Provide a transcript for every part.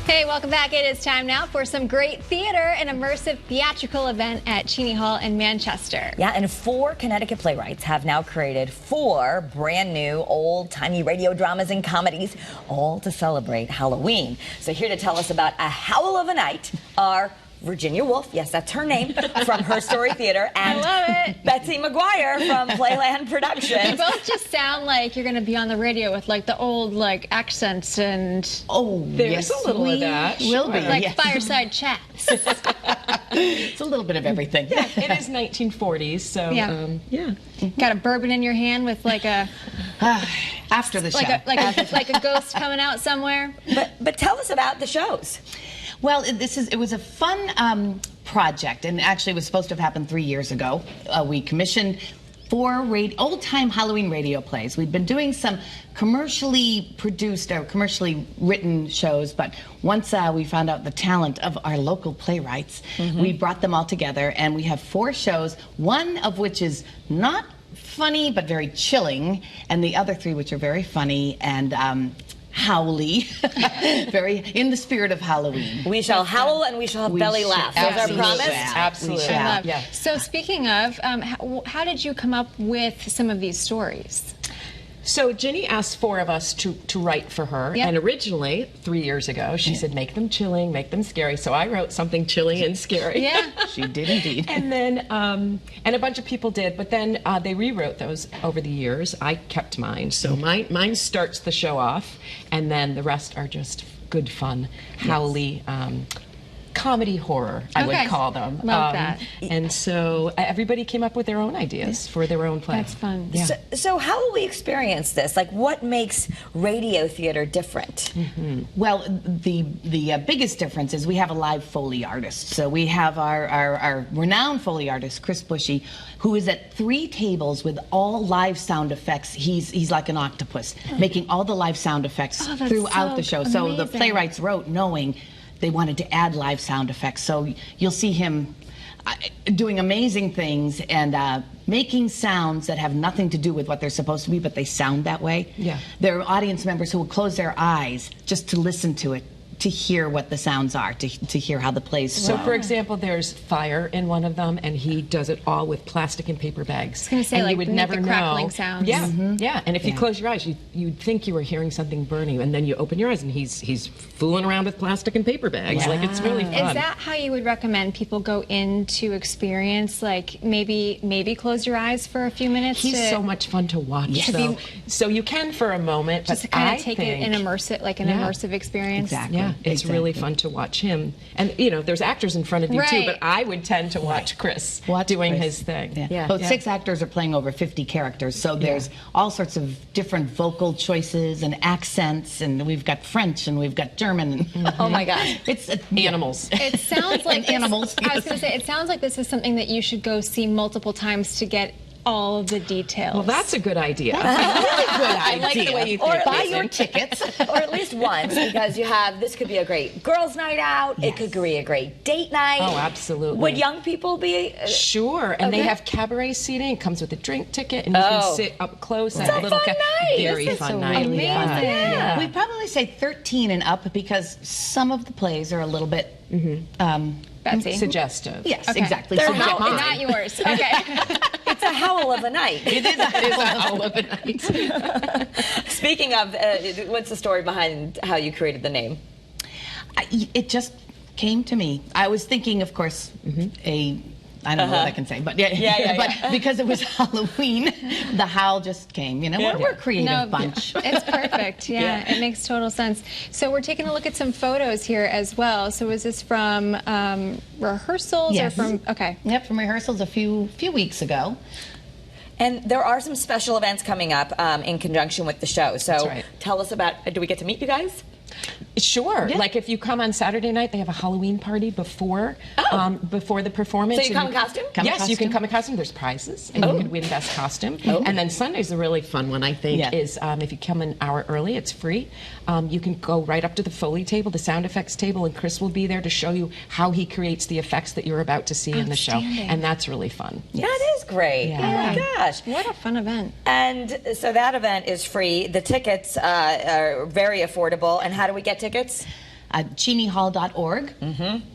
Hey, welcome back. It is time now for some great theater, an immersive theatrical event at Cheney Hall in Manchester. Yeah, and 4 Connecticut playwrights have now created 4 brand new old-timey radio dramas and comedies, all to celebrate Halloween. So here to tell us about A Howl of a Night are Virginia Wolf, yes, that's her name, from Her Story Theater, and I love it. Betsy Maguire from Playland Productions. You both just sound like you're going to be on the radio with like the old accents and There's a little of that. Will be. like fireside chats. It's a little bit of everything. Yeah, it is 1940s, so Yeah. Got a bourbon in your hand with like a After the show. like a ghost coming out somewhere. But tell us about the shows. Well, it was a fun project, and actually it was supposed to have happened 3 years ago. We commissioned 4 old-time Halloween radio plays. We'd been doing some commercially produced or commercially written shows, but once we found out the talent of our local playwrights, we brought them all together, and we have 4 shows, one of which is not funny but very chilling, and the other 3 which are very funny and howly, very in the spirit of Halloween. We shall howl and we shall have belly laughs. That's our promise. Absolutely. Yeah. So speaking of, how did you come up with some of these stories? So Ginny asked 4 of us to write for her, and originally, 3 years ago, she said, make them chilling, make them scary. So I wrote something chilling and scary. Yeah. She did indeed. And then, and a bunch of people did, but then they rewrote those over the years. I kept mine. So mine starts the show off, and then the rest are just good fun, howly, comedy horror, I would call them. Love that. And so everybody came up with their own ideas for their own play. That's fun. Yeah. So how will we experience this? Like, what makes radio theater different? Well, the biggest difference is we have a live Foley artist. So we have our renowned Foley artist, Chris Bushy, who is at 3 tables with all live sound effects. He's like an octopus, making all the live sound effects throughout the show. So the playwrights wrote knowing they wanted to add live sound effects. So you'll see him doing amazing things and making sounds that have nothing to do with what they're supposed to be, but they sound that way. Yeah. There are audience members who will close their eyes just to listen to it, to hear what the sounds are, to hear how the plays So, flow. for example, there's fire in one of them, and he does it all with plastic and paper bags. I was going to say, and like, you would make never the know. crackling sounds. Yeah, yeah. And if you close your eyes, you'd think you were hearing something burning, and then you open your eyes, and he's fooling around with plastic and paper bags. Like, it's really fun. Is that how you would recommend people go into experience? Like maybe close your eyes for a few minutes? He's so much fun to watch, though. So you can for a moment, just to but kind I of take think, it and immersive experience. Exactly. Yeah, it's really fun to watch him. And, you know, there's actors in front of you, too, but I would tend to watch Chris doing his thing. Well, 6 actors are playing over 50 characters, so there's all sorts of different vocal choices and accents, and we've got French and we've got German. Oh my gosh. It's Animals. It sounds like animals. I was going to say, it sounds like this is something that you should go see multiple times to get all of the details. Well, that's a good idea. I like the way you think. Or buy your tickets. Or at least once, because this could be a great girls' night out. It could be a great date night. Oh, absolutely. Would young people be? Sure, and they have cabaret seating. It comes with a drink ticket, and you can sit up close at a little fun night. Very This is fun so night. amazing. Yeah. We probably say 13 and up because some of the plays are a little bit Betsy. Suggestive. yes, Okay. exactly. They're So not mine. Not yours. Okay. It's a howl of a night. It is a howl of a night. Speaking of, what's the story behind how you created the name? It just came to me. I was thinking, of course, I don't know what I can say, but but because it was Halloween, the howl just came. You know, we're a creative bunch. It's perfect. Yeah, it makes total sense. So we're taking a look at some photos here as well. So was this from rehearsals or from? Okay. Yep, from rehearsals a few weeks ago. And there are some special events coming up in conjunction with the show. So tell us about. Do we get to meet you guys? Sure. Yeah. Like if you come on Saturday night, they have a Halloween party before the performance. So you come in costume? Yes, you can come in costume. There's prizes, and you can win best costume. And then Sunday's a really fun one, I think, is if you come an hour early, it's free. You can go right up to the Foley table, the sound effects table, and Chris will be there to show you how he creates the effects that you're about to see in the show. And that's really fun. Yes. That is great. Yeah. Oh my gosh. What a fun event. And so that event is free. The tickets are very affordable. And how do we get tickets? cheneyhall.org.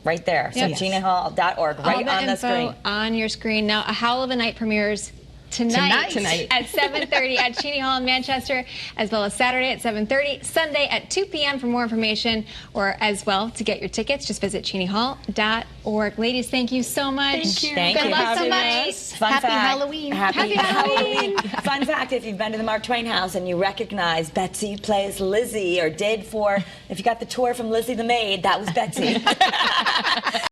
Right there. So Yes. cheneyhall.org, All right the on the info screen. on your screen. Now, A Howl of a Night premieres tonight at 7:30 at Cheney Hall in Manchester, as well as Saturday at 7:30, Sunday at 2 p.m. For more information, or as well to get your tickets, just visit cheneyhall.org. Ladies, thank you so much. Thank you. Thank Good you. luck so much. Fun Happy fact. Halloween. Happy Halloween. Fun fact, if you've been to the Mark Twain house and you recognize Betsy plays Lizzie, or did for, if you got the tour from Lizzie the Maid, that was Betsy.